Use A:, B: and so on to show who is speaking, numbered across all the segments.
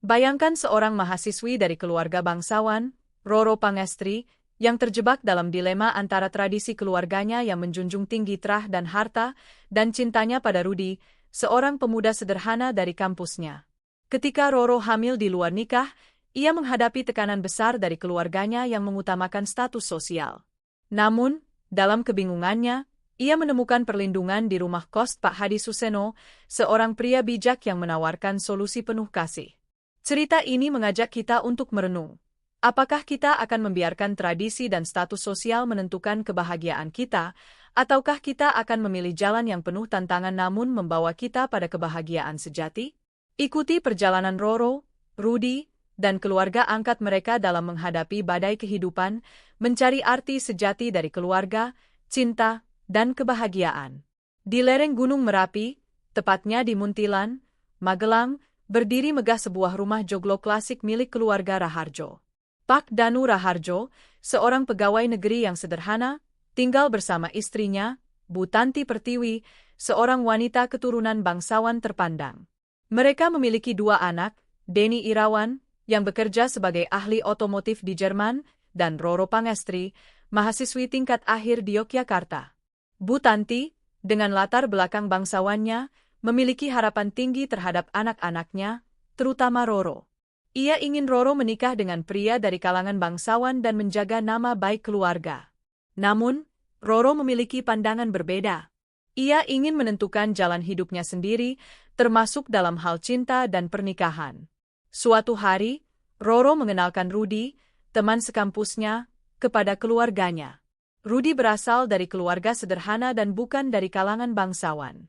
A: Bayangkan seorang mahasiswi dari keluarga bangsawan, Roro Pangestri, yang terjebak dalam dilema antara tradisi keluarganya yang menjunjung tinggi trah dan harta, dan cintanya pada Rudi, seorang pemuda sederhana dari kampusnya. Ketika Roro hamil di luar nikah, ia menghadapi tekanan besar dari keluarganya yang mengutamakan status sosial. Namun, dalam kebingungannya, ia menemukan perlindungan di rumah kos Pak Hadi Suseno, seorang pria bijak yang menawarkan solusi penuh kasih. Cerita ini mengajak kita untuk merenung. Apakah kita akan membiarkan tradisi dan status sosial menentukan kebahagiaan kita, ataukah kita akan memilih jalan yang penuh tantangan namun membawa kita pada kebahagiaan sejati? Ikuti perjalanan Roro, Rudi, dan keluarga angkat mereka dalam menghadapi badai kehidupan, mencari arti sejati dari keluarga, cinta, dan kebahagiaan. Di lereng Gunung Merapi, tepatnya di Muntilan, Magelang, berdiri megah sebuah rumah joglo klasik milik keluarga Raharjo. Pak Danu Raharjo, seorang pegawai negeri yang sederhana, tinggal bersama istrinya, Bu Tanti Pertiwi, seorang wanita keturunan bangsawan terpandang. Mereka memiliki dua anak, Denny Irawan, yang bekerja sebagai ahli otomotif di Jerman, dan Roro Pangestri, mahasiswi tingkat akhir di Yogyakarta. Bu Tanti, dengan latar belakang bangsawannya, memiliki harapan tinggi terhadap anak-anaknya, terutama Roro. Ia ingin Roro menikah dengan pria dari kalangan bangsawan dan menjaga nama baik keluarga. Namun, Roro memiliki pandangan berbeda. Ia ingin menentukan jalan hidupnya sendiri, termasuk dalam hal cinta dan pernikahan. Suatu hari, Roro mengenalkan Rudi, teman sekampusnya, kepada keluarganya. Rudi berasal dari keluarga sederhana dan bukan dari kalangan bangsawan.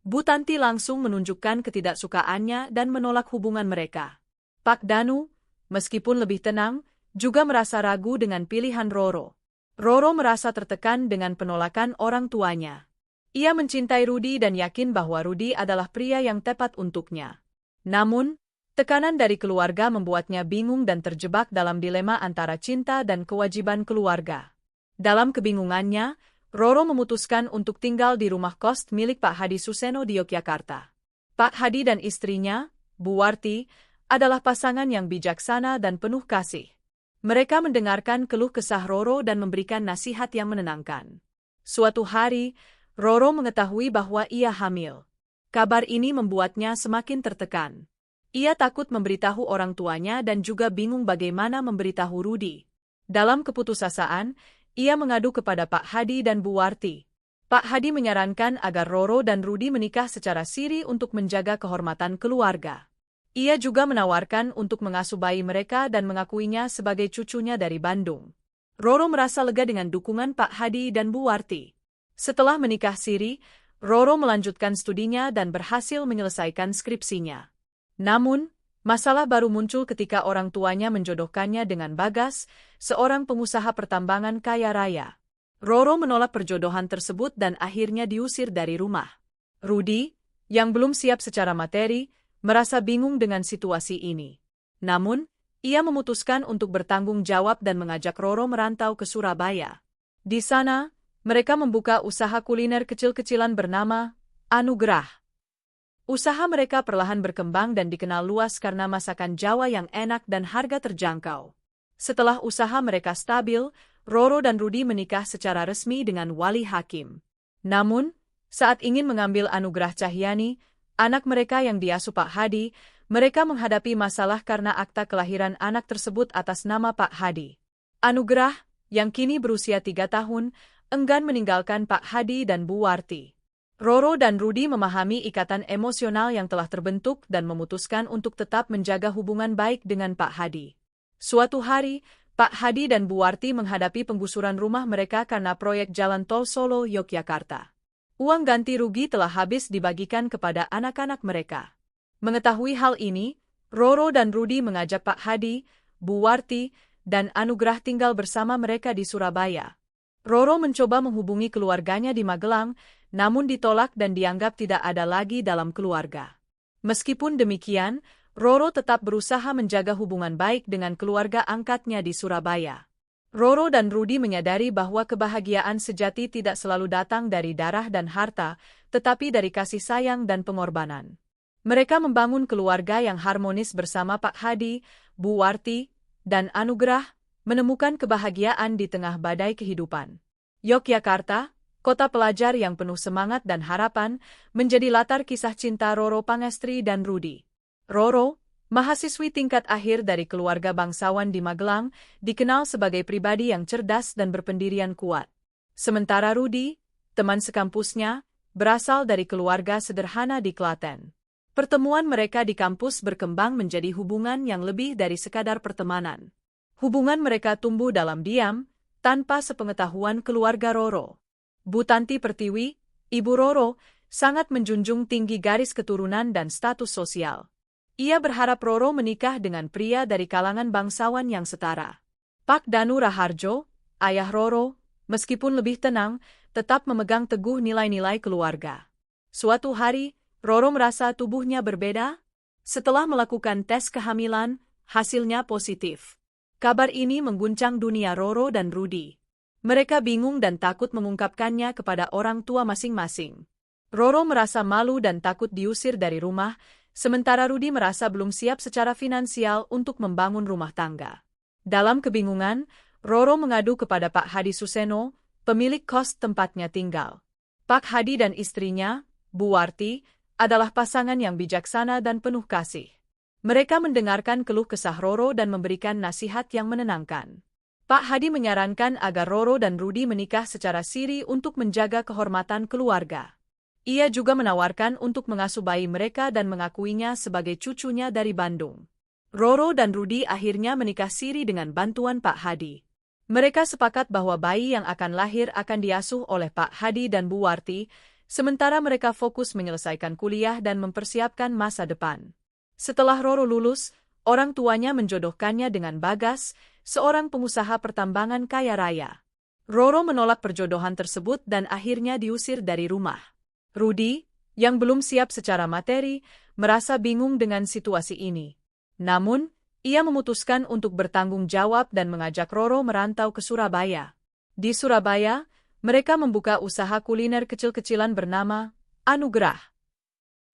A: Bu Tanti langsung menunjukkan ketidaksukaannya dan menolak hubungan mereka. Pak Danu, meskipun lebih tenang, juga merasa ragu dengan pilihan Roro. Roro merasa tertekan dengan penolakan orang tuanya. Ia mencintai Rudi dan yakin bahwa Rudi adalah pria yang tepat untuknya. Namun, tekanan dari keluarga membuatnya bingung dan terjebak dalam dilema antara cinta dan kewajiban keluarga. Dalam kebingungannya, Roro memutuskan untuk tinggal di rumah kos milik Pak Hadi Suseno di Yogyakarta. Pak Hadi dan istrinya, Bu Warti, adalah pasangan yang bijaksana dan penuh kasih. Mereka mendengarkan keluh kesah Roro dan memberikan nasihat yang menenangkan. Suatu hari, Roro mengetahui bahwa ia hamil. Kabar ini membuatnya semakin tertekan. Ia takut memberitahu orang tuanya dan juga bingung bagaimana memberitahu Rudi. Dalam keputusasaan, ia mengadu kepada Pak Hadi dan Bu Warti. Pak Hadi menyarankan agar Roro dan Rudi menikah secara siri untuk menjaga kehormatan keluarga. Ia juga menawarkan untuk mengasuh bayi mereka dan mengakuinya sebagai cucunya dari Bandung. Roro merasa lega dengan dukungan Pak Hadi dan Bu Warti. Setelah menikah siri, Roro melanjutkan studinya dan berhasil menyelesaikan skripsinya. Namun, masalah baru muncul ketika orang tuanya menjodohkannya dengan Bagas, seorang pengusaha pertambangan kaya raya. Roro menolak perjodohan tersebut dan akhirnya diusir dari rumah. Rudi, yang belum siap secara materi, merasa bingung dengan situasi ini. Namun, ia memutuskan untuk bertanggung jawab dan mengajak Roro merantau ke Surabaya. Di sana, mereka membuka usaha kuliner kecil-kecilan bernama Anugerah. Usaha mereka perlahan berkembang dan dikenal luas karena masakan Jawa yang enak dan harga terjangkau. Setelah usaha mereka stabil, Roro dan Rudi menikah secara resmi dengan wali hakim. Namun, saat ingin mengambil Anugerah Cahyani, anak mereka yang diasuh Pak Hadi, mereka menghadapi masalah karena akta kelahiran anak tersebut atas nama Pak Hadi. Anugerah, yang kini berusia 3 tahun, enggan meninggalkan Pak Hadi dan Bu Warti. Roro dan Rudi memahami ikatan emosional yang telah terbentuk dan memutuskan untuk tetap menjaga hubungan baik dengan Pak Hadi. Suatu hari, Pak Hadi dan Bu Warti menghadapi penggusuran rumah mereka karena proyek jalan tol Solo-Yogyakarta. Uang ganti rugi telah habis dibagikan kepada anak-anak mereka. Mengetahui hal ini, Roro dan Rudi mengajak Pak Hadi, Bu Warti, dan Anugerah tinggal bersama mereka di Surabaya. Roro mencoba menghubungi keluarganya di Magelang, namun ditolak dan dianggap tidak ada lagi dalam keluarga. Meskipun demikian, Roro tetap berusaha menjaga hubungan baik dengan keluarga angkatnya di Surabaya. Roro dan Rudi menyadari bahwa kebahagiaan sejati tidak selalu datang dari darah dan harta, tetapi dari kasih sayang dan pengorbanan. Mereka membangun keluarga yang harmonis bersama Pak Hadi, Bu Warti, dan Anugrah, menemukan kebahagiaan di tengah badai kehidupan. Yogyakarta, kota pelajar yang penuh semangat dan harapan, menjadi latar kisah cinta Roro Pangestri dan Rudi. Roro, mahasiswi tingkat akhir dari keluarga bangsawan di Magelang, dikenal sebagai pribadi yang cerdas dan berpendirian kuat. Sementara Rudi, teman sekampusnya, berasal dari keluarga sederhana di Klaten. Pertemuan mereka di kampus berkembang menjadi hubungan yang lebih dari sekadar pertemanan. Hubungan mereka tumbuh dalam diam, tanpa sepengetahuan keluarga Roro. Bu Tanti Pertiwi, Ibu Roro, sangat menjunjung tinggi garis keturunan dan status sosial. Ia berharap Roro menikah dengan pria dari kalangan bangsawan yang setara. Pak Danu Raharjo, ayah Roro, meskipun lebih tenang, tetap memegang teguh nilai-nilai keluarga. Suatu hari, Roro merasa tubuhnya berbeda. Setelah melakukan tes kehamilan, hasilnya positif. Kabar ini mengguncang dunia Roro dan Rudi. Mereka bingung dan takut mengungkapkannya kepada orang tua masing-masing. Roro merasa malu dan takut diusir dari rumah, sementara Rudi merasa belum siap secara finansial untuk membangun rumah tangga. Dalam kebingungan, Roro mengadu kepada Pak Hadi Suseno, pemilik kos tempatnya tinggal. Pak Hadi dan istrinya, Bu Warti, adalah pasangan yang bijaksana dan penuh kasih. Mereka mendengarkan keluh kesah Roro dan memberikan nasihat yang menenangkan. Pak Hadi menyarankan agar Roro dan Rudi menikah secara siri untuk menjaga kehormatan keluarga. Ia juga menawarkan untuk mengasuh bayi mereka dan mengakuinya sebagai cucunya dari Bandung. Roro dan Rudi akhirnya menikah siri dengan bantuan Pak Hadi. Mereka sepakat bahwa bayi yang akan lahir akan diasuh oleh Pak Hadi dan Bu Warti, sementara mereka fokus menyelesaikan kuliah dan mempersiapkan masa depan. Setelah Roro lulus, orang tuanya menjodohkannya dengan Bagas, seorang pengusaha pertambangan kaya raya. Roro menolak perjodohan tersebut dan akhirnya diusir dari rumah. Rudi, yang belum siap secara materi, merasa bingung dengan situasi ini. Namun, ia memutuskan untuk bertanggung jawab dan mengajak Roro merantau ke Surabaya. Di Surabaya, mereka membuka usaha kuliner kecil-kecilan bernama Anugrah.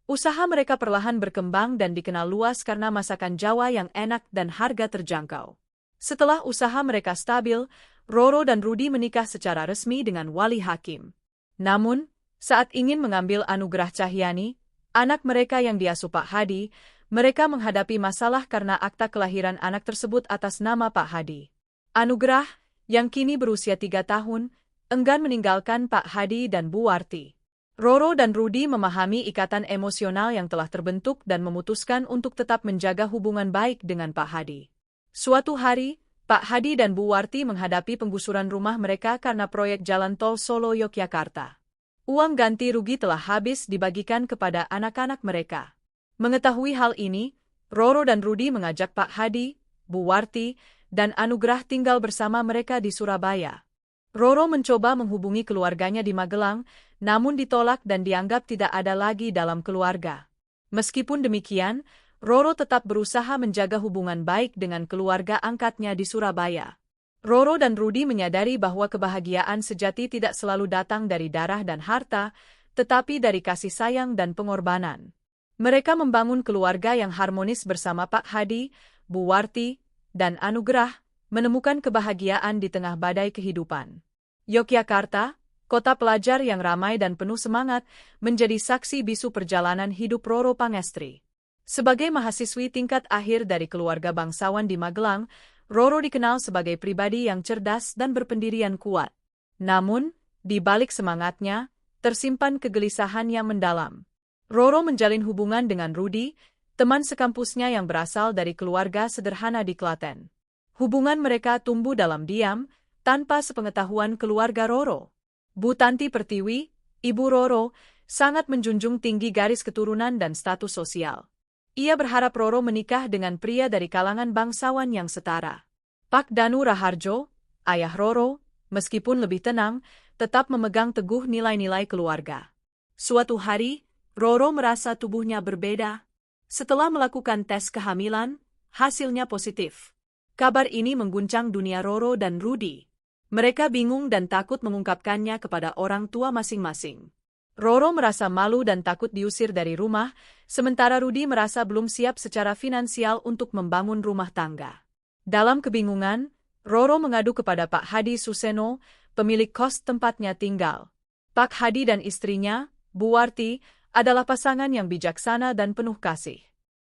A: Usaha mereka perlahan berkembang dan dikenal luas karena masakan Jawa yang enak dan harga terjangkau. Setelah usaha mereka stabil, Roro dan Rudi menikah secara resmi dengan wali hakim. Namun, saat ingin mengambil Anugrah Cahyani, anak mereka yang diasuh Pak Hadi, mereka menghadapi masalah karena akta kelahiran anak tersebut atas nama Pak Hadi. Anugrah, yang kini berusia 3 tahun, enggan meninggalkan Pak Hadi dan Bu Warti. Roro dan Rudi memahami ikatan emosional yang telah terbentuk dan memutuskan untuk tetap menjaga hubungan baik dengan Pak Hadi. Suatu hari, Pak Hadi dan Bu Warti menghadapi penggusuran rumah mereka karena proyek jalan tol Solo-Yogyakarta. Uang ganti rugi telah habis dibagikan kepada anak-anak mereka. Mengetahui hal ini, Roro dan Rudi mengajak Pak Hadi, Bu Warti, dan Anugrah tinggal bersama mereka di Surabaya. Roro mencoba menghubungi keluarganya di Magelang, namun ditolak dan dianggap tidak ada lagi dalam keluarga. Meskipun demikian, Roro tetap berusaha menjaga hubungan baik dengan keluarga angkatnya di Surabaya. Roro dan Rudi menyadari bahwa kebahagiaan sejati tidak selalu datang dari darah dan harta, tetapi dari kasih sayang dan pengorbanan. Mereka membangun keluarga yang harmonis bersama Pak Hadi, Bu Warti, dan Anugrah, menemukan kebahagiaan di tengah badai kehidupan. Yogyakarta, kota pelajar yang ramai dan penuh semangat, menjadi saksi bisu perjalanan hidup Roro Pangestri. Sebagai mahasiswi tingkat akhir dari keluarga bangsawan di Magelang, Roro dikenal sebagai pribadi yang cerdas dan berpendirian kuat. Namun, di balik semangatnya, tersimpan kegelisahan yang mendalam. Roro menjalin hubungan dengan Rudi, teman sekampusnya yang berasal dari keluarga sederhana di Klaten. Hubungan mereka tumbuh dalam diam, tanpa sepengetahuan keluarga Roro. Bu Tanti Pertiwi, Ibu Roro, sangat menjunjung tinggi garis keturunan dan status sosial. Ia berharap Roro menikah dengan pria dari kalangan bangsawan yang setara. Pak Danu Raharjo, ayah Roro, meskipun lebih tenang, tetap memegang teguh nilai-nilai keluarga. Suatu hari, Roro merasa tubuhnya berbeda. Setelah melakukan tes kehamilan, hasilnya positif. Kabar ini mengguncang dunia Roro dan Rudi. Mereka bingung dan takut mengungkapkannya kepada orang tua masing-masing. Roro merasa malu dan takut diusir dari rumah, sementara Rudy merasa belum siap secara finansial untuk membangun rumah tangga. Dalam kebingungan, Roro mengadu kepada Pak Hadi Suseno, pemilik kos tempatnya tinggal. Pak Hadi dan istrinya, Bu Warti, adalah pasangan yang bijaksana dan penuh kasih.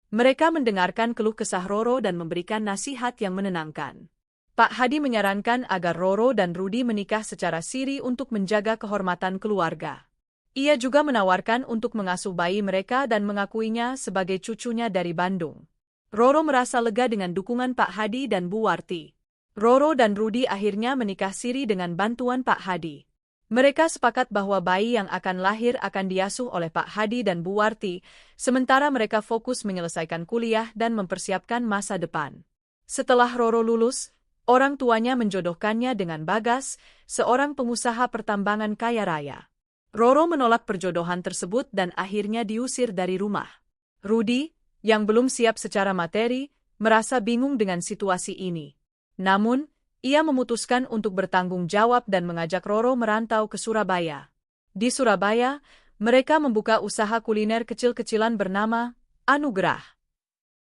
A: Mereka mendengarkan keluh kesah Roro dan memberikan nasihat yang menenangkan. Pak Hadi menyarankan agar Roro dan Rudy menikah secara siri untuk menjaga kehormatan keluarga. Ia juga menawarkan untuk mengasuh bayi mereka dan mengakuinya sebagai cucunya dari Bandung. Roro merasa lega dengan dukungan Pak Hadi dan Bu Warti. Roro dan Rudy akhirnya menikah siri dengan bantuan Pak Hadi. Mereka sepakat bahwa bayi yang akan lahir akan diasuh oleh Pak Hadi dan Bu Warti, sementara mereka fokus menyelesaikan kuliah dan mempersiapkan masa depan. Setelah Roro lulus, orang tuanya menjodohkannya dengan Bagas, seorang pengusaha pertambangan kaya raya. Roro menolak perjodohan tersebut dan akhirnya diusir dari rumah. Rudy, yang belum siap secara materi, merasa bingung dengan situasi ini. Namun, ia memutuskan untuk bertanggung jawab dan mengajak Roro merantau ke Surabaya. Di Surabaya, mereka membuka usaha kuliner kecil-kecilan bernama Anugrah.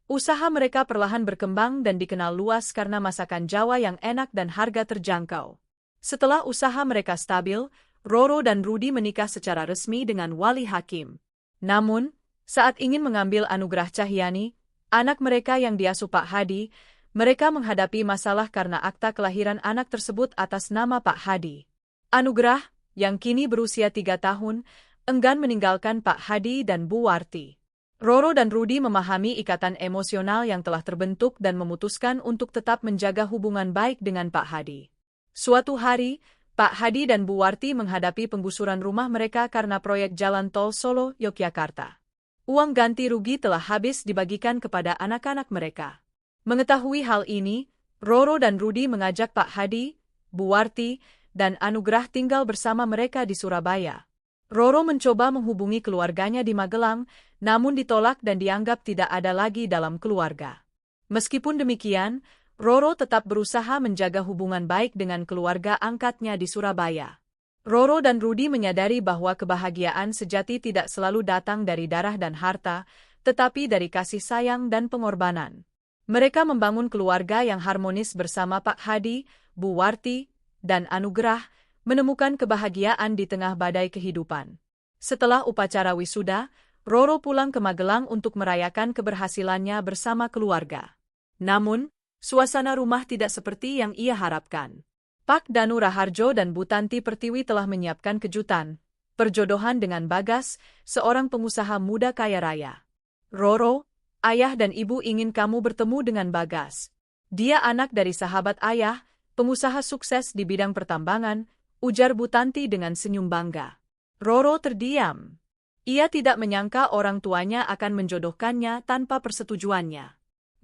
A: Usaha mereka perlahan berkembang dan dikenal luas karena masakan Jawa yang enak dan harga terjangkau. Setelah usaha mereka stabil, Roro dan Rudy menikah secara resmi dengan wali hakim. Namun, saat ingin mengambil Anugrah Cahyani, anak mereka yang diasuh Pak Hadi, mereka menghadapi masalah karena akta kelahiran anak tersebut atas nama Pak Hadi. Anugrah, yang kini berusia 3 tahun, enggan meninggalkan Pak Hadi dan Bu Warti. Roro dan Rudy memahami ikatan emosional yang telah terbentuk dan memutuskan untuk tetap menjaga hubungan baik dengan Pak Hadi. Suatu hari, Pak Hadi dan Bu Warti menghadapi penggusuran rumah mereka karena proyek jalan tol Solo, Yogyakarta. Uang ganti rugi telah habis dibagikan kepada anak-anak mereka. Mengetahui hal ini, Roro dan Rudy mengajak Pak Hadi, Bu Warti, dan Anugrah tinggal bersama mereka di Surabaya. Roro mencoba menghubungi keluarganya di Magelang, namun ditolak dan dianggap tidak ada lagi dalam keluarga. Meskipun demikian, Roro tetap berusaha menjaga hubungan baik dengan keluarga angkatnya di Surabaya. Roro dan Rudy menyadari bahwa kebahagiaan sejati tidak selalu datang dari darah dan harta, tetapi dari kasih sayang dan pengorbanan. Mereka membangun keluarga yang harmonis bersama Pak Hadi, Bu Warti, dan Anugrah, menemukan kebahagiaan di tengah badai kehidupan. Setelah upacara wisuda, Roro pulang ke Magelang untuk merayakan keberhasilannya bersama keluarga. Namun, suasana rumah tidak seperti yang ia harapkan. Pak Danu Raharjo dan Bu Tanti Pertiwi telah menyiapkan kejutan, perjodohan dengan Bagas, seorang pengusaha muda kaya raya. Roro, ayah dan ibu ingin kamu bertemu dengan Bagas. Dia anak dari sahabat ayah, pengusaha sukses di bidang pertambangan, ujar Bu Tanti dengan senyum bangga. Roro terdiam. Ia tidak menyangka orang tuanya akan menjodohkannya tanpa persetujuannya.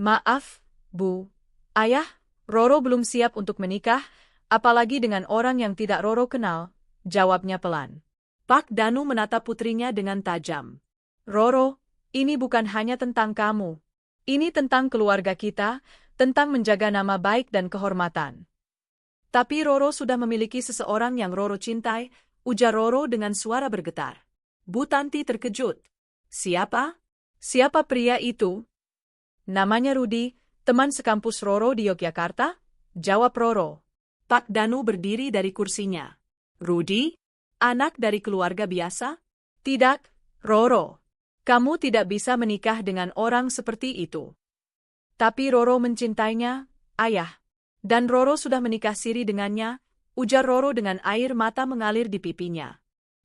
A: Maaf, Bu. Ayah, Roro belum siap untuk menikah, apalagi dengan orang yang tidak Roro kenal, jawabnya pelan. Pak Danu menatap putrinya dengan tajam. Roro, ini bukan hanya tentang kamu. Ini tentang keluarga kita, tentang menjaga nama baik dan kehormatan. Tapi Roro sudah memiliki seseorang yang Roro cintai, ujar Roro dengan suara bergetar. Bu Tanti terkejut. Siapa? Siapa pria itu? Namanya Rudy, teman sekampus Roro di Yogyakarta, jawab Roro. Pak Danu berdiri dari kursinya. Rudy? Anak dari keluarga biasa? Tidak, Roro. Kamu tidak bisa menikah dengan orang seperti itu. Tapi Roro mencintainya, ayah. Dan Roro sudah menikah siri dengannya, ujar Roro dengan air mata mengalir di pipinya.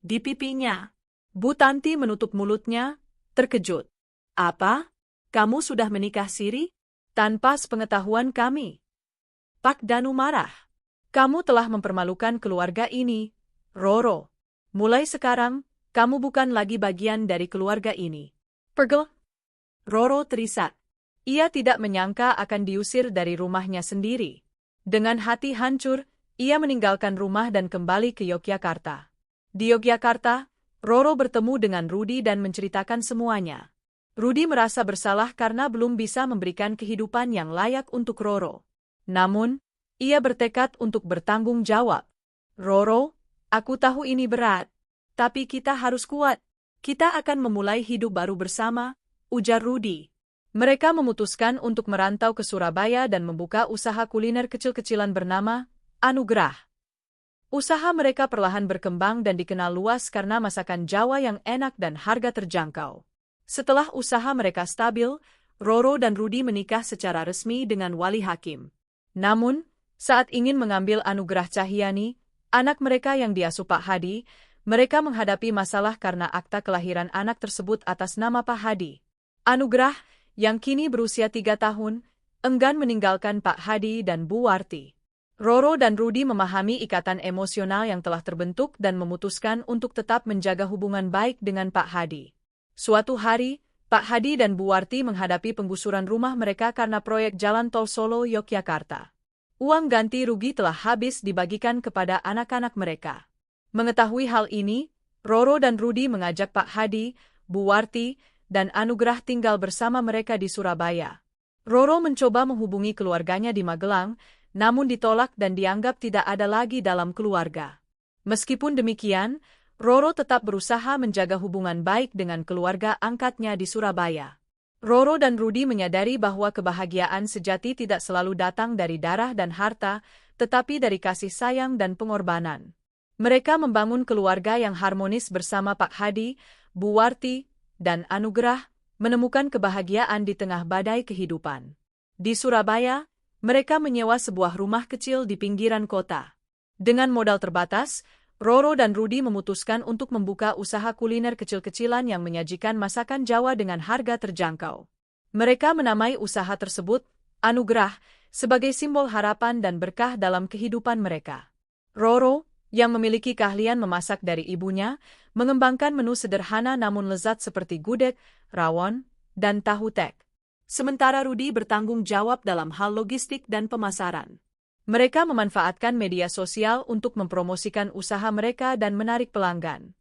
A: Di pipinya. Bu Tanti menutup mulutnya, terkejut. Apa? Kamu sudah menikah siri? Tanpa sepengetahuan kami. Pak Danu marah. Kamu telah mempermalukan keluarga ini, Roro. Mulai sekarang, kamu bukan lagi bagian dari keluarga ini. Pergi. Roro terisak. Ia tidak menyangka akan diusir dari rumahnya sendiri. Dengan hati hancur, ia meninggalkan rumah dan kembali ke Yogyakarta. Di Yogyakarta, Roro bertemu dengan Rudy dan menceritakan semuanya. Rudy merasa bersalah karena belum bisa memberikan kehidupan yang layak untuk Roro. Namun, ia bertekad untuk bertanggung jawab. Roro, aku tahu ini berat. Tapi kita harus kuat. Kita akan memulai hidup baru bersama, ujar Rudy. Mereka memutuskan untuk merantau ke Surabaya dan membuka usaha kuliner kecil-kecilan bernama Anugrah. Usaha mereka perlahan berkembang dan dikenal luas karena masakan Jawa yang enak dan harga terjangkau. Setelah usaha mereka stabil, Roro dan Rudy menikah secara resmi dengan wali hakim. Namun, saat ingin mengambil Anugrah Cahyani, anak mereka yang diasuh Pak Hadi, mereka menghadapi masalah karena akta kelahiran anak tersebut atas nama Pak Hadi. Anugrah, yang kini berusia 3 tahun, enggan meninggalkan Pak Hadi dan Bu Warti. Roro dan Rudy memahami ikatan emosional yang telah terbentuk dan memutuskan untuk tetap menjaga hubungan baik dengan Pak Hadi. Suatu hari, Pak Hadi dan Bu Warti menghadapi penggusuran rumah mereka karena proyek Jalan Tol Solo-Yogyakarta. Uang ganti rugi telah habis dibagikan kepada anak-anak mereka. Mengetahui hal ini, Roro dan Rudy mengajak Pak Hadi, Bu Warti, dan Anugrah tinggal bersama mereka di Surabaya. Roro mencoba menghubungi keluarganya di Magelang, namun ditolak dan dianggap tidak ada lagi dalam keluarga. Meskipun demikian, Roro tetap berusaha menjaga hubungan baik dengan keluarga angkatnya di Surabaya. Roro dan Rudy menyadari bahwa kebahagiaan sejati tidak selalu datang dari darah dan harta, tetapi dari kasih sayang dan pengorbanan. Mereka membangun keluarga yang harmonis bersama Pak Hadi, Bu Warti, dan Anugrah, menemukan kebahagiaan di tengah badai kehidupan. Di Surabaya, mereka menyewa sebuah rumah kecil di pinggiran kota. Dengan modal terbatas, Roro dan Rudy memutuskan untuk membuka usaha kuliner kecil-kecilan yang menyajikan masakan Jawa dengan harga terjangkau. Mereka menamai usaha tersebut Anugrah sebagai simbol harapan dan berkah dalam kehidupan mereka. Roro, yang memiliki keahlian memasak dari ibunya, mengembangkan menu sederhana namun lezat seperti gudeg, rawon, dan tahu tek. Sementara Rudy bertanggung jawab dalam hal logistik dan pemasaran. Mereka memanfaatkan media sosial untuk mempromosikan usaha mereka dan menarik pelanggan.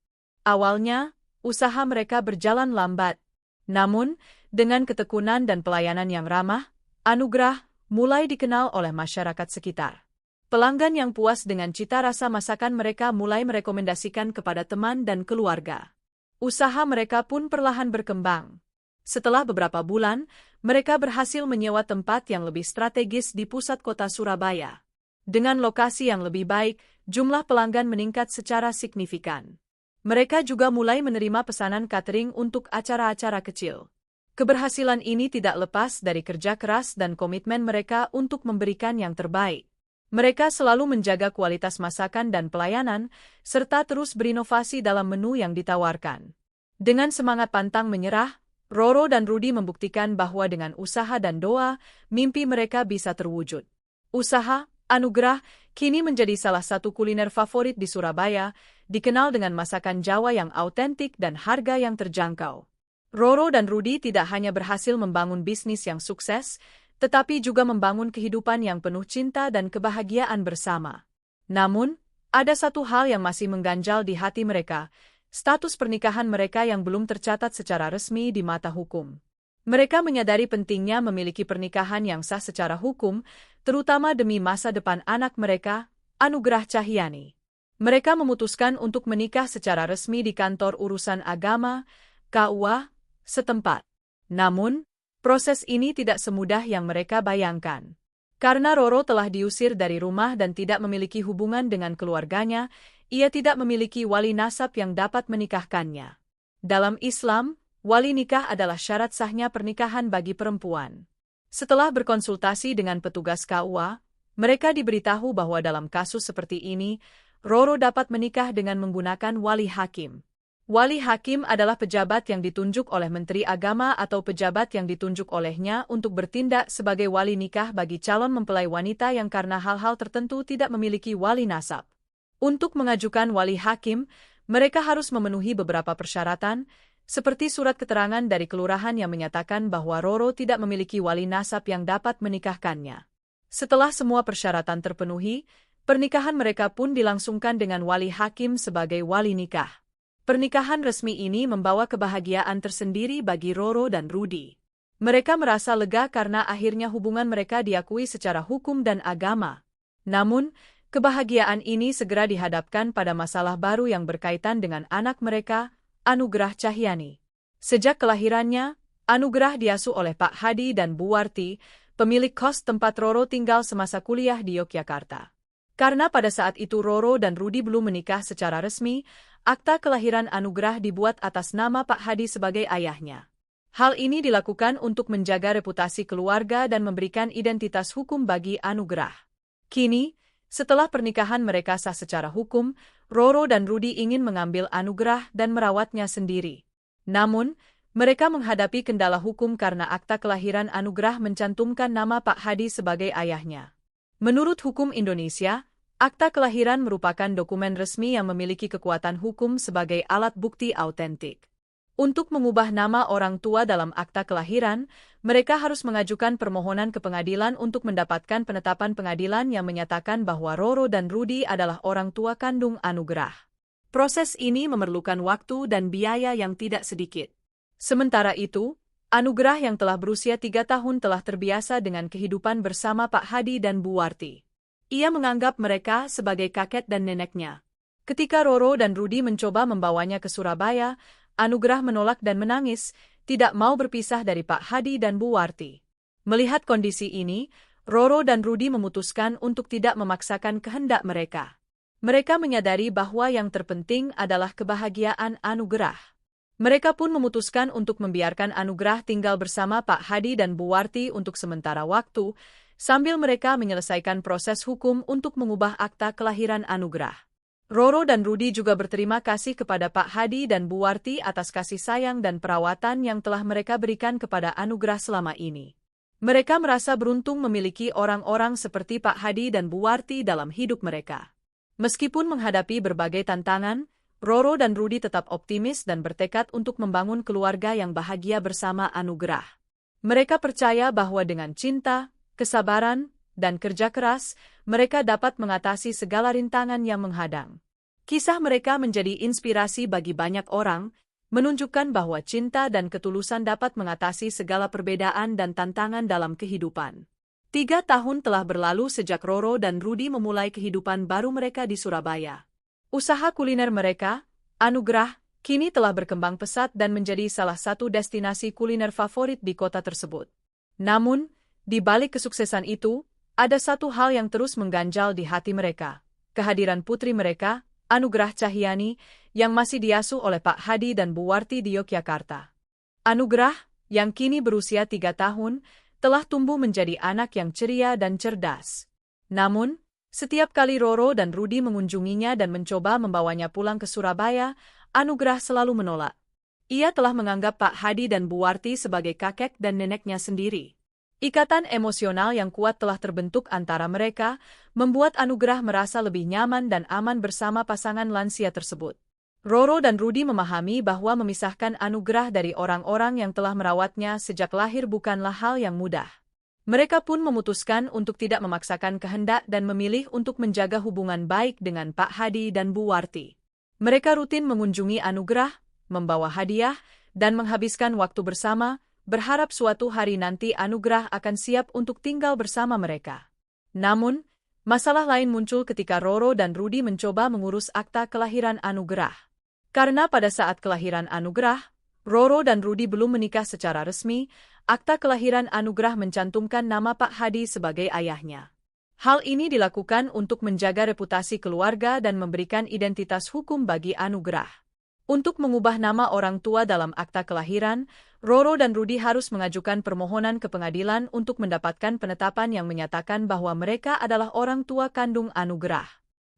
A: Awalnya, usaha mereka berjalan lambat. Namun, dengan ketekunan dan pelayanan yang ramah, Anugrah mulai dikenal oleh masyarakat sekitar. Pelanggan yang puas dengan cita rasa masakan mereka mulai merekomendasikan kepada teman dan keluarga. Usaha mereka pun perlahan berkembang. Setelah beberapa bulan, mereka berhasil menyewa tempat yang lebih strategis di pusat kota Surabaya. Dengan lokasi yang lebih baik, jumlah pelanggan meningkat secara signifikan. Mereka juga mulai menerima pesanan catering untuk acara-acara kecil. Keberhasilan ini tidak lepas dari kerja keras dan komitmen mereka untuk memberikan yang terbaik. Mereka selalu menjaga kualitas masakan dan pelayanan, serta terus berinovasi dalam menu yang ditawarkan. Dengan semangat pantang menyerah, Roro dan Rudy membuktikan bahwa dengan usaha dan doa, mimpi mereka bisa terwujud. Usaha Anugrah kini menjadi salah satu kuliner favorit di Surabaya, dikenal dengan masakan Jawa yang autentik dan harga yang terjangkau. Roro dan Rudy tidak hanya berhasil membangun bisnis yang sukses, tetapi juga membangun kehidupan yang penuh cinta dan kebahagiaan bersama. Namun, ada satu hal yang masih mengganjal di hati mereka, status pernikahan mereka yang belum tercatat secara resmi di mata hukum. Mereka menyadari pentingnya memiliki pernikahan yang sah secara hukum, terutama demi masa depan anak mereka, Anugrah Cahyani. Mereka memutuskan untuk menikah secara resmi di kantor urusan agama, KUA, setempat. Namun, proses ini tidak semudah yang mereka bayangkan. Karena Roro telah diusir dari rumah dan tidak memiliki hubungan dengan keluarganya, ia tidak memiliki wali nasab yang dapat menikahkannya. Dalam Islam, wali nikah adalah syarat sahnya pernikahan bagi perempuan. Setelah berkonsultasi dengan petugas KUA, mereka diberitahu bahwa dalam kasus seperti ini, Roro dapat menikah dengan menggunakan wali hakim. Wali hakim adalah pejabat yang ditunjuk oleh Menteri Agama atau pejabat yang ditunjuk olehnya untuk bertindak sebagai wali nikah bagi calon mempelai wanita yang karena hal-hal tertentu tidak memiliki wali nasab. Untuk mengajukan wali hakim, mereka harus memenuhi beberapa persyaratan, seperti surat keterangan dari kelurahan yang menyatakan bahwa Roro tidak memiliki wali nasab yang dapat menikahkannya. Setelah semua persyaratan terpenuhi, pernikahan mereka pun dilangsungkan dengan wali hakim sebagai wali nikah. Pernikahan resmi ini membawa kebahagiaan tersendiri bagi Roro dan Rudy. Mereka merasa lega karena akhirnya hubungan mereka diakui secara hukum dan agama. Namun, Kebahagiaan ini segera dihadapkan pada masalah baru yang berkaitan dengan anak mereka, Anugrah Cahyani. Sejak kelahirannya, Anugrah diasuh oleh Pak Hadi dan Bu Warti, pemilik kos tempat Roro tinggal semasa kuliah di Yogyakarta. Karena pada saat itu Roro dan Rudi belum menikah secara resmi, akta kelahiran Anugrah dibuat atas nama Pak Hadi sebagai ayahnya. Hal ini dilakukan untuk menjaga reputasi keluarga dan memberikan identitas hukum bagi Anugrah. Kini, setelah pernikahan mereka sah secara hukum, Roro dan Rudi ingin mengambil Anugrah dan merawatnya sendiri. Namun, mereka menghadapi kendala hukum karena akta kelahiran Anugrah mencantumkan nama Pak Hadi sebagai ayahnya. Menurut hukum Indonesia, akta kelahiran merupakan dokumen resmi yang memiliki kekuatan hukum sebagai alat bukti autentik. Untuk mengubah nama orang tua dalam akta kelahiran, mereka harus mengajukan permohonan ke pengadilan untuk mendapatkan penetapan pengadilan yang menyatakan bahwa Roro dan Rudi adalah orang tua kandung Anugrah. Proses ini memerlukan waktu dan biaya yang tidak sedikit. Sementara itu, Anugrah yang telah berusia 3 tahun telah terbiasa dengan kehidupan bersama Pak Hadi dan Bu Warti. Ia menganggap mereka sebagai kakek dan neneknya. Ketika Roro dan Rudi mencoba membawanya ke Surabaya, Anugrah menolak dan menangis, tidak mau berpisah dari Pak Hadi dan Bu Warti. Melihat kondisi ini, Roro dan Rudi memutuskan untuk tidak memaksakan kehendak mereka. Mereka menyadari bahwa yang terpenting adalah kebahagiaan Anugrah. Mereka pun memutuskan untuk membiarkan Anugrah tinggal bersama Pak Hadi dan Bu Warti untuk sementara waktu, sambil mereka menyelesaikan proses hukum untuk mengubah akta kelahiran Anugrah. Roro dan Rudi juga berterima kasih kepada Pak Hadi dan Bu Warti atas kasih sayang dan perawatan yang telah mereka berikan kepada Anugrah selama ini. Mereka merasa beruntung memiliki orang-orang seperti Pak Hadi dan Bu Warti dalam hidup mereka. Meskipun menghadapi berbagai tantangan, Roro dan Rudi tetap optimis dan bertekad untuk membangun keluarga yang bahagia bersama Anugrah. Mereka percaya bahwa dengan cinta, kesabaran, dan kerja keras, mereka dapat mengatasi segala rintangan yang menghadang. Kisah mereka menjadi inspirasi bagi banyak orang, menunjukkan bahwa cinta dan ketulusan dapat mengatasi segala perbedaan dan tantangan dalam kehidupan. 3 tahun telah berlalu sejak Roro dan Rudi memulai kehidupan baru mereka di Surabaya. Usaha kuliner mereka, Anugrah, kini telah berkembang pesat dan menjadi salah satu destinasi kuliner favorit di kota tersebut. Namun, di balik kesuksesan itu, ada satu hal yang terus mengganjal di hati mereka, kehadiran putri mereka, Anugrah Cahyani, yang masih diasuh oleh Pak Hadi dan Bu Warti di Yogyakarta. Anugrah, yang kini berusia 3 tahun, telah tumbuh menjadi anak yang ceria dan cerdas. Namun, setiap kali Roro dan Rudi mengunjunginya dan mencoba membawanya pulang ke Surabaya, Anugrah selalu menolak. Ia telah menganggap Pak Hadi dan Bu Warti sebagai kakek dan neneknya sendiri. Ikatan emosional yang kuat telah terbentuk antara mereka, membuat Anugrah merasa lebih nyaman dan aman bersama pasangan lansia tersebut. Roro dan Rudi memahami bahwa memisahkan Anugrah dari orang-orang yang telah merawatnya sejak lahir bukanlah hal yang mudah. Mereka pun memutuskan untuk tidak memaksakan kehendak dan memilih untuk menjaga hubungan baik dengan Pak Hadi dan Bu Warti. Mereka rutin mengunjungi Anugrah, membawa hadiah, dan menghabiskan waktu bersama, berharap suatu hari nanti Anugrah akan siap untuk tinggal bersama mereka. Namun, masalah lain muncul ketika Roro dan Rudi mencoba mengurus akta kelahiran Anugrah. Karena pada saat kelahiran Anugrah, Roro dan Rudi belum menikah secara resmi, akta kelahiran Anugrah mencantumkan nama Pak Hadi sebagai ayahnya. Hal ini dilakukan untuk menjaga reputasi keluarga dan memberikan identitas hukum bagi Anugrah. Untuk mengubah nama orang tua dalam akta kelahiran, Roro dan Rudi harus mengajukan permohonan ke pengadilan untuk mendapatkan penetapan yang menyatakan bahwa mereka adalah orang tua kandung Anugrah.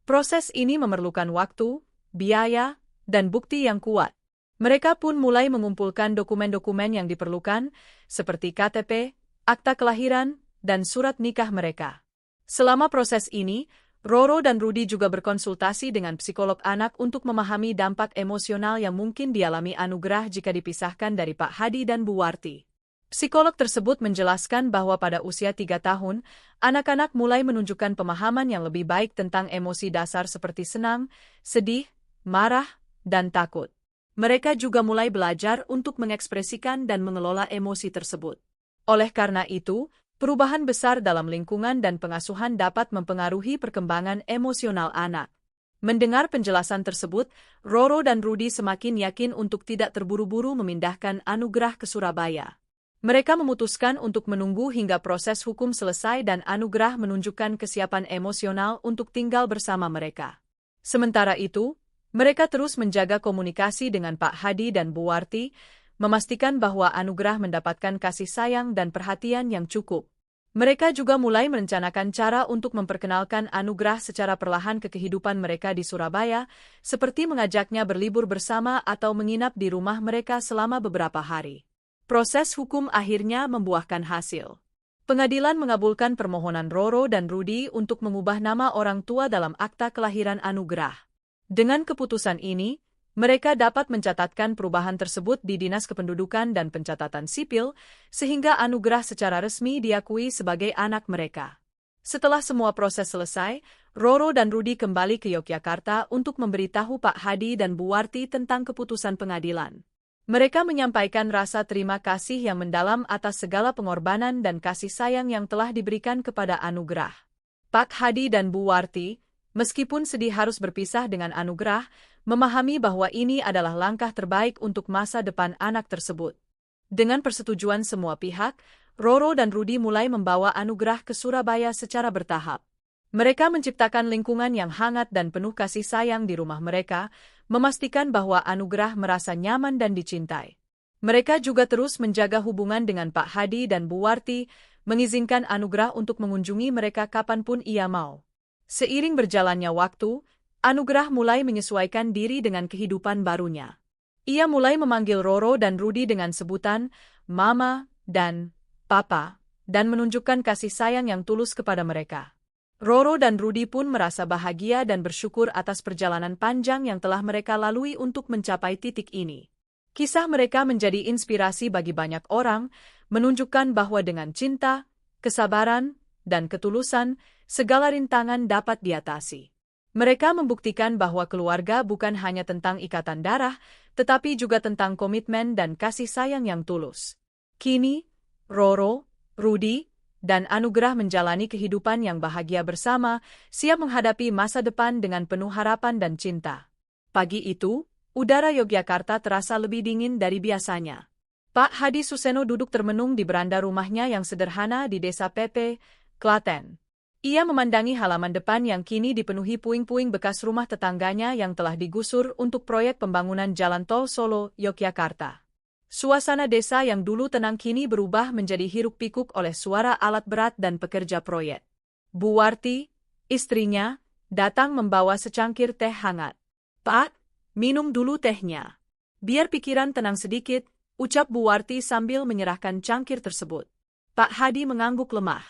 A: Proses ini memerlukan waktu, biaya, dan bukti yang kuat. Mereka pun mulai mengumpulkan dokumen-dokumen yang diperlukan, seperti KTP, akta kelahiran, dan surat nikah mereka. Selama proses ini, Roro dan Rudi juga berkonsultasi dengan psikolog anak untuk memahami dampak emosional yang mungkin dialami Anugrah jika dipisahkan dari Pak Hadi dan Bu Warti. Psikolog tersebut menjelaskan bahwa pada usia 3 tahun, anak-anak mulai menunjukkan pemahaman yang lebih baik tentang emosi dasar seperti senang, sedih, marah, dan takut. Mereka juga mulai belajar untuk mengekspresikan dan mengelola emosi tersebut. Oleh karena itu, Perubahan besar dalam lingkungan dan pengasuhan dapat mempengaruhi perkembangan emosional anak. Mendengar penjelasan tersebut, Roro dan Rudy semakin yakin untuk tidak terburu-buru memindahkan Anugrah ke Surabaya. Mereka memutuskan untuk menunggu hingga proses hukum selesai dan Anugrah menunjukkan kesiapan emosional untuk tinggal bersama mereka. Sementara itu, mereka terus menjaga komunikasi dengan Pak Hadi dan Bu Warti, memastikan bahwa Anugrah mendapatkan kasih sayang dan perhatian yang cukup. Mereka juga mulai merencanakan cara untuk memperkenalkan Anugrah secara perlahan ke kehidupan mereka di Surabaya, seperti mengajaknya berlibur bersama atau menginap di rumah mereka selama beberapa hari. Proses hukum akhirnya membuahkan hasil. Pengadilan mengabulkan permohonan Roro dan Rudy untuk mengubah nama orang tua dalam akta kelahiran Anugrah. Dengan keputusan ini, mereka dapat mencatatkan perubahan tersebut di Dinas Kependudukan dan Pencatatan Sipil, sehingga Anugrah secara resmi diakui sebagai anak mereka. Setelah semua proses selesai, Roro dan Rudy kembali ke Yogyakarta untuk memberitahu Pak Hadi dan Bu Warti tentang keputusan pengadilan. Mereka menyampaikan rasa terima kasih yang mendalam atas segala pengorbanan dan kasih sayang yang telah diberikan kepada Anugrah. Pak Hadi dan Bu Warti, meskipun sedih harus berpisah dengan Anugrah, memahami bahwa ini adalah langkah terbaik untuk masa depan anak tersebut. Dengan persetujuan semua pihak, Roro dan Rudy mulai membawa Anugrah ke Surabaya secara bertahap. Mereka menciptakan lingkungan yang hangat dan penuh kasih sayang di rumah mereka, memastikan bahwa Anugrah merasa nyaman dan dicintai. Mereka juga terus menjaga hubungan dengan Pak Hadi dan Bu Warti, mengizinkan Anugrah untuk mengunjungi mereka kapanpun ia mau. Seiring berjalannya waktu, Anugrah mulai menyesuaikan diri dengan kehidupan barunya. Ia mulai memanggil Roro dan Rudy dengan sebutan Mama dan Papa, dan menunjukkan kasih sayang yang tulus kepada mereka. Roro dan Rudy pun merasa bahagia dan bersyukur atas perjalanan panjang yang telah mereka lalui untuk mencapai titik ini. Kisah mereka menjadi inspirasi bagi banyak orang, menunjukkan bahwa dengan cinta, kesabaran, dan ketulusan, segala rintangan dapat diatasi. Mereka membuktikan bahwa keluarga bukan hanya tentang ikatan darah, tetapi juga tentang komitmen dan kasih sayang yang tulus. Kini, Roro, Rudy, dan Anugrah menjalani kehidupan yang bahagia bersama, siap menghadapi masa depan dengan penuh harapan dan cinta. Pagi itu, udara Yogyakarta terasa lebih dingin dari biasanya. Pak Hadi Suseno duduk termenung di beranda rumahnya yang sederhana di Desa Pepe, Klaten. Ia memandangi halaman depan yang kini dipenuhi puing-puing bekas rumah tetangganya yang telah digusur untuk proyek pembangunan Jalan Tol Solo, Yogyakarta. Suasana desa yang dulu tenang kini berubah menjadi hiruk-pikuk oleh suara alat berat dan pekerja proyek. Bu Warti, istrinya, datang membawa secangkir teh hangat. "Pak, minum dulu tehnya. Biar pikiran tenang sedikit," ucap Bu Warti sambil menyerahkan cangkir tersebut. Pak Hadi mengangguk lemah.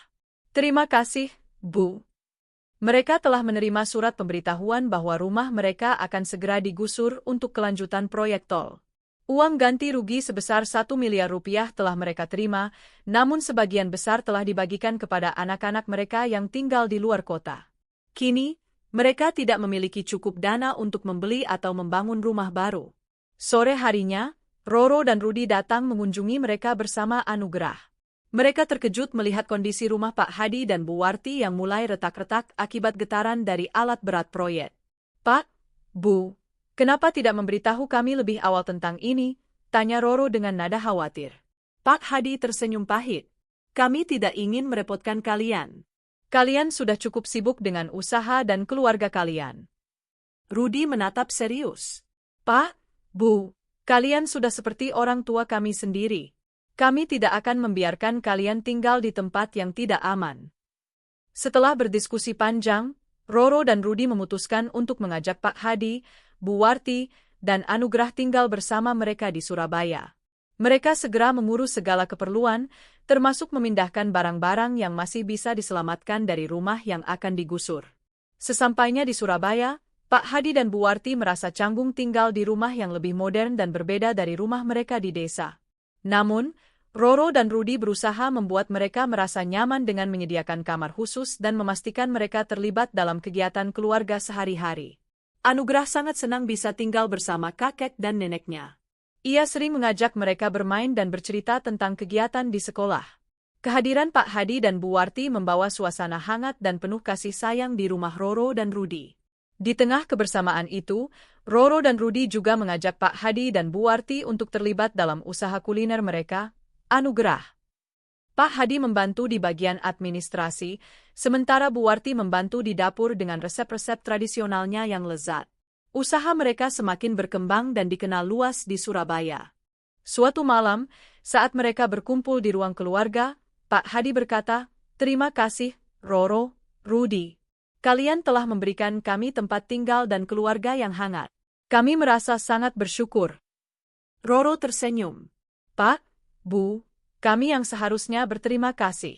A: "Terima kasih, Bu. Mereka telah menerima surat pemberitahuan bahwa rumah mereka akan segera digusur untuk kelanjutan proyek tol. Uang ganti rugi sebesar 1 miliar rupiah telah mereka terima, namun sebagian besar telah dibagikan kepada anak-anak mereka yang tinggal di luar kota. Kini, mereka tidak memiliki cukup dana untuk membeli atau membangun rumah baru." Sore harinya, Roro dan Rudy datang mengunjungi mereka bersama Anugrah. Mereka terkejut melihat kondisi rumah Pak Hadi dan Bu Warti yang mulai retak-retak akibat getaran dari alat berat proyek. "Pak, Bu, kenapa tidak memberitahu kami lebih awal tentang ini?" tanya Roro dengan nada khawatir. Pak Hadi tersenyum pahit. "Kami tidak ingin merepotkan kalian. Kalian sudah cukup sibuk dengan usaha dan keluarga kalian." Rudy menatap serius. "Pak, Bu, kalian sudah seperti orang tua kami sendiri. Kami tidak akan membiarkan kalian tinggal di tempat yang tidak aman." Setelah berdiskusi panjang, Roro dan Rudy memutuskan untuk mengajak Pak Hadi, Bu Warti, dan Anugrah tinggal bersama mereka di Surabaya. Mereka segera mengurus segala keperluan, termasuk memindahkan barang-barang yang masih bisa diselamatkan dari rumah yang akan digusur. Sesampainya di Surabaya, Pak Hadi dan Bu Warti merasa canggung tinggal di rumah yang lebih modern dan berbeda dari rumah mereka di desa. Namun, Roro dan Rudy berusaha membuat mereka merasa nyaman dengan menyediakan kamar khusus dan memastikan mereka terlibat dalam kegiatan keluarga sehari-hari. Anugrah sangat senang bisa tinggal bersama kakek dan neneknya. Ia sering mengajak mereka bermain dan bercerita tentang kegiatan di sekolah. Kehadiran Pak Hadi dan Bu Warti membawa suasana hangat dan penuh kasih sayang di rumah Roro dan Rudi. Di tengah kebersamaan itu, Roro dan Rudi juga mengajak Pak Hadi dan Bu Warti untuk terlibat dalam usaha kuliner mereka, Anugerah. Pak Hadi membantu di bagian administrasi, sementara Bu Warti membantu di dapur dengan resep-resep tradisionalnya yang lezat. Usaha mereka semakin berkembang dan dikenal luas di Surabaya. Suatu malam, saat mereka berkumpul di ruang keluarga, Pak Hadi berkata, "Terima kasih, Roro, Rudi. Kalian telah memberikan kami tempat tinggal dan keluarga yang hangat. Kami merasa sangat bersyukur." Roro tersenyum. "Pak, Bu, kami yang seharusnya berterima kasih.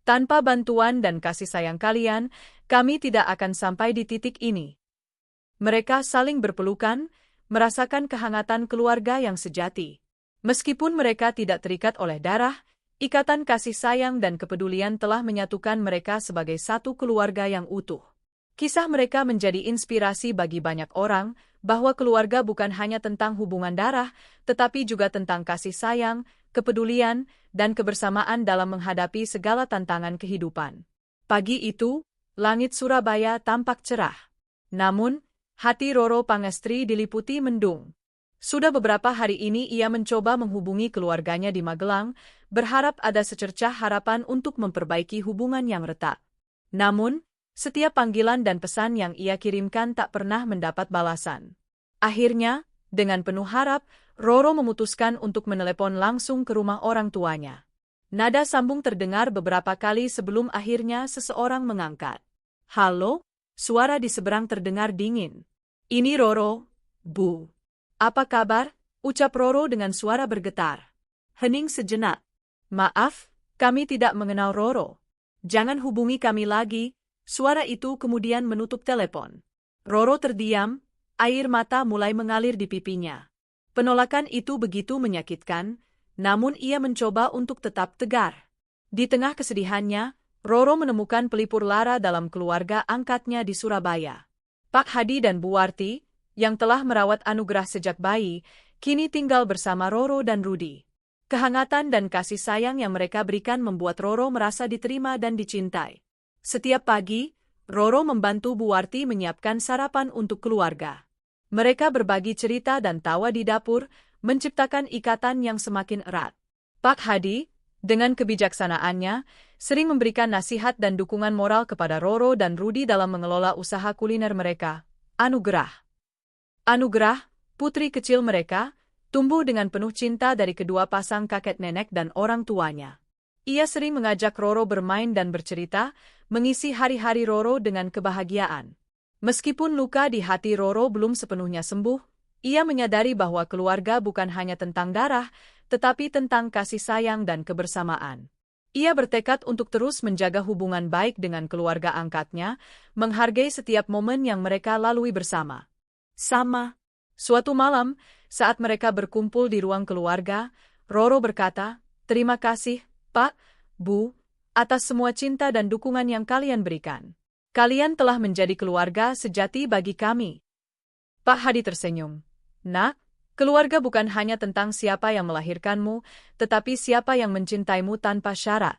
A: Tanpa bantuan dan kasih sayang kalian, kami tidak akan sampai di titik ini." Mereka saling berpelukan, merasakan kehangatan keluarga yang sejati. Meskipun mereka tidak terikat oleh darah, ikatan kasih sayang dan kepedulian telah menyatukan mereka sebagai satu keluarga yang utuh. Kisah mereka menjadi inspirasi bagi banyak orang, bahwa keluarga bukan hanya tentang hubungan darah, tetapi juga tentang kasih sayang, kepedulian, dan kebersamaan dalam menghadapi segala tantangan kehidupan. Pagi itu, langit Surabaya tampak cerah. Namun, hati Roro Pangestri diliputi mendung. Sudah beberapa hari ini ia mencoba menghubungi keluarganya di Magelang, berharap ada secercah harapan untuk memperbaiki hubungan yang retak. Namun, setiap panggilan dan pesan yang ia kirimkan tak pernah mendapat balasan. Akhirnya, dengan penuh harap, Roro memutuskan untuk menelepon langsung ke rumah orang tuanya. Nada sambung terdengar beberapa kali sebelum akhirnya seseorang mengangkat. "Halo?" Suara di seberang terdengar dingin. "Ini Roro, Bu. Apa kabar?" ucap Roro dengan suara bergetar. Hening sejenak. "Maaf, kami tidak mengenal Roro. Jangan hubungi kami lagi." Suara itu kemudian menutup telepon. Roro terdiam, air mata mulai mengalir di pipinya. Penolakan itu begitu menyakitkan, namun ia mencoba untuk tetap tegar. Di tengah kesedihannya, Roro menemukan pelipur lara dalam keluarga angkatnya di Surabaya. Pak Hadi dan Bu Warti, yang telah merawat Anugerah sejak bayi, kini tinggal bersama Roro dan Rudi. Kehangatan dan kasih sayang yang mereka berikan membuat Roro merasa diterima dan dicintai. Setiap pagi, Roro membantu Bu Warti menyiapkan sarapan untuk keluarga. Mereka berbagi cerita dan tawa di dapur, menciptakan ikatan yang semakin erat. Pak Hadi, dengan kebijaksanaannya, sering memberikan nasihat dan dukungan moral kepada Roro dan Rudi dalam mengelola usaha kuliner mereka, Anugerah. Anugerah, putri kecil mereka, tumbuh dengan penuh cinta dari kedua pasang kakek nenek dan orang tuanya. Ia sering mengajak Roro bermain dan bercerita, mengisi hari-hari Roro dengan kebahagiaan. Meskipun luka di hati Roro belum sepenuhnya sembuh, ia menyadari bahwa keluarga bukan hanya tentang darah, tetapi tentang kasih sayang dan kebersamaan. Ia bertekad untuk terus menjaga hubungan baik dengan keluarga angkatnya, menghargai setiap momen yang mereka lalui bersama. Suatu malam, saat mereka berkumpul di ruang keluarga, Roro berkata, "Terima kasih, Pak, Bu, atas semua cinta dan dukungan yang kalian berikan. Kalian telah menjadi keluarga sejati bagi kami." Pak Hadi tersenyum. "Nak, keluarga bukan hanya tentang siapa yang melahirkanmu, tetapi siapa yang mencintaimu tanpa syarat."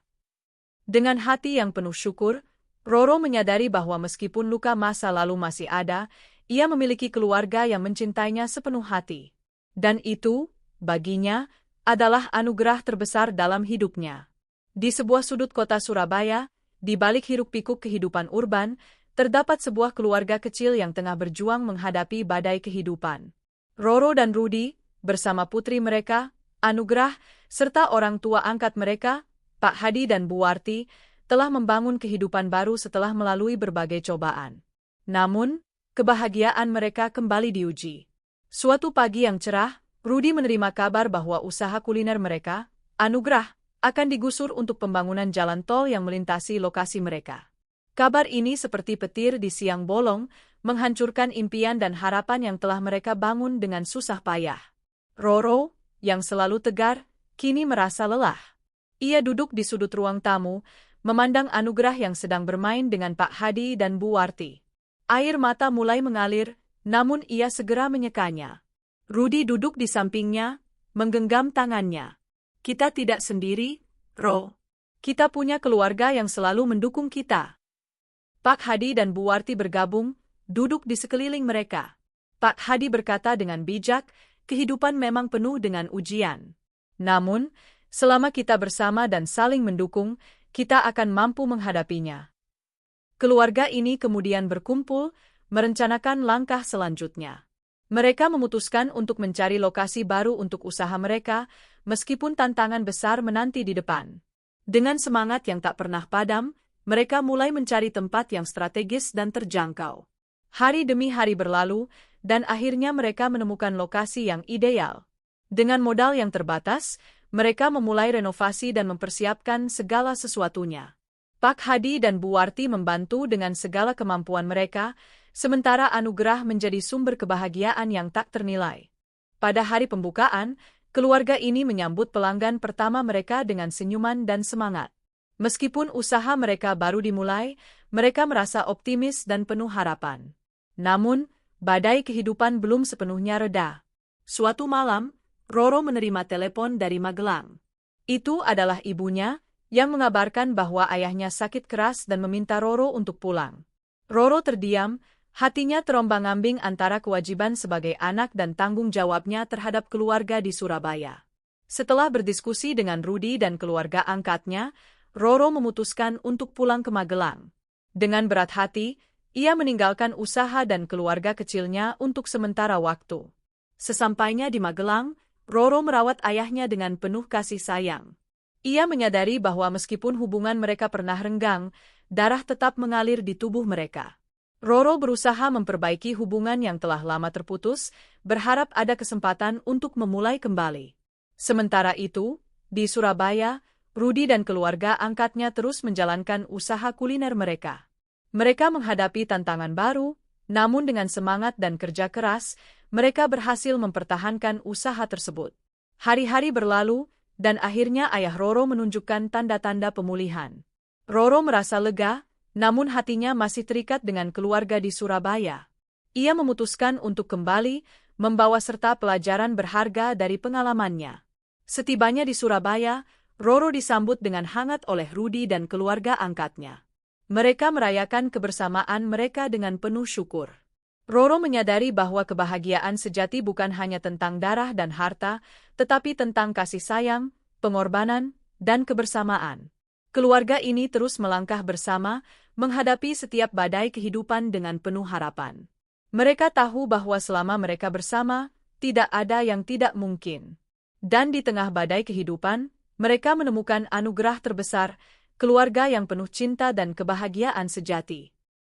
A: Dengan hati yang penuh syukur, Roro menyadari bahwa meskipun luka masa lalu masih ada, ia memiliki keluarga yang mencintainya sepenuh hati. Dan itu, baginya, adalah anugerah terbesar dalam hidupnya. Di sebuah sudut kota Surabaya, di balik hiruk-pikuk kehidupan urban, terdapat sebuah keluarga kecil yang tengah berjuang menghadapi badai kehidupan. Roro dan Rudi, bersama putri mereka, Anugerah, serta orang tua angkat mereka, Pak Hadi dan Bu Warti, telah membangun kehidupan baru setelah melalui berbagai cobaan. Namun, kebahagiaan mereka kembali diuji. Suatu pagi yang cerah, Rudi menerima kabar bahwa usaha kuliner mereka, Anugerah, akan digusur untuk pembangunan jalan tol yang melintasi lokasi mereka. Kabar ini seperti petir di siang bolong, menghancurkan impian dan harapan yang telah mereka bangun dengan susah payah. Roro, yang selalu tegar, kini merasa lelah. Ia duduk di sudut ruang tamu, memandang Anugerah yang sedang bermain dengan Pak Hadi dan Bu Warti. Air mata mulai mengalir, namun ia segera menyekanya. Rudi duduk di sampingnya, menggenggam tangannya. "Kita tidak sendiri, Ro. Kita punya keluarga yang selalu mendukung kita. Pak Hadi dan Bu Warti bergabung, duduk di sekeliling mereka. Pak Hadi berkata dengan bijak, kehidupan memang penuh dengan ujian. Namun, selama kita bersama dan saling mendukung, kita akan mampu menghadapinya. Keluarga ini kemudian berkumpul, merencanakan langkah selanjutnya. Mereka memutuskan untuk mencari lokasi baru untuk usaha mereka, meskipun tantangan besar menanti di depan. Dengan semangat yang tak pernah padam, mereka mulai mencari tempat yang strategis dan terjangkau. Hari demi hari berlalu, dan akhirnya mereka menemukan lokasi yang ideal. Dengan modal yang terbatas, mereka memulai renovasi dan mempersiapkan segala sesuatunya. Pak Hadi dan Bu Warti membantu dengan segala kemampuan mereka, sementara anugerah menjadi sumber kebahagiaan yang tak ternilai. Pada hari pembukaan, keluarga ini menyambut pelanggan pertama mereka dengan senyuman dan semangat. Meskipun usaha mereka baru dimulai, mereka merasa optimis dan penuh harapan. Namun, badai kehidupan belum sepenuhnya reda. Suatu malam, Roro menerima telepon dari Magelang. Itu adalah ibunya, yang mengabarkan bahwa ayahnya sakit keras dan meminta Roro untuk pulang. Roro terdiam, hatinya terombang-ambing antara kewajiban sebagai anak dan tanggung jawabnya terhadap keluarga di Surabaya. Setelah berdiskusi dengan Rudi dan keluarga angkatnya, Roro memutuskan untuk pulang ke Magelang. Dengan berat hati, ia meninggalkan usaha dan keluarga kecilnya untuk sementara waktu. Sesampainya di Magelang, Roro merawat ayahnya dengan penuh kasih sayang. Ia menyadari bahwa meskipun hubungan mereka pernah renggang, darah tetap mengalir di tubuh mereka. Roro berusaha memperbaiki hubungan yang telah lama terputus, berharap ada kesempatan untuk memulai kembali. Sementara itu, di Surabaya, Rudi dan keluarga angkatnya terus menjalankan usaha kuliner mereka. Mereka menghadapi tantangan baru, namun dengan semangat dan kerja keras, mereka berhasil mempertahankan usaha tersebut. Hari-hari berlalu, dan akhirnya ayah Roro menunjukkan tanda-tanda pemulihan. Roro merasa lega, namun hatinya masih terikat dengan keluarga di Surabaya. Ia memutuskan untuk kembali, membawa serta pelajaran berharga dari pengalamannya. Setibanya di Surabaya, Roro disambut dengan hangat oleh Rudi dan keluarga angkatnya. Mereka merayakan kebersamaan mereka dengan penuh syukur. Roro menyadari bahwa kebahagiaan sejati bukan hanya tentang darah dan harta, tetapi tentang kasih sayang, pengorbanan, dan kebersamaan. Keluarga ini terus melangkah bersama, menghadapi setiap badai kehidupan dengan penuh harapan. Mereka tahu bahwa selama mereka bersama, tidak ada yang tidak mungkin. Dan di tengah badai kehidupan, mereka menemukan anugerah terbesar, keluarga yang penuh cinta dan kebahagiaan sejati.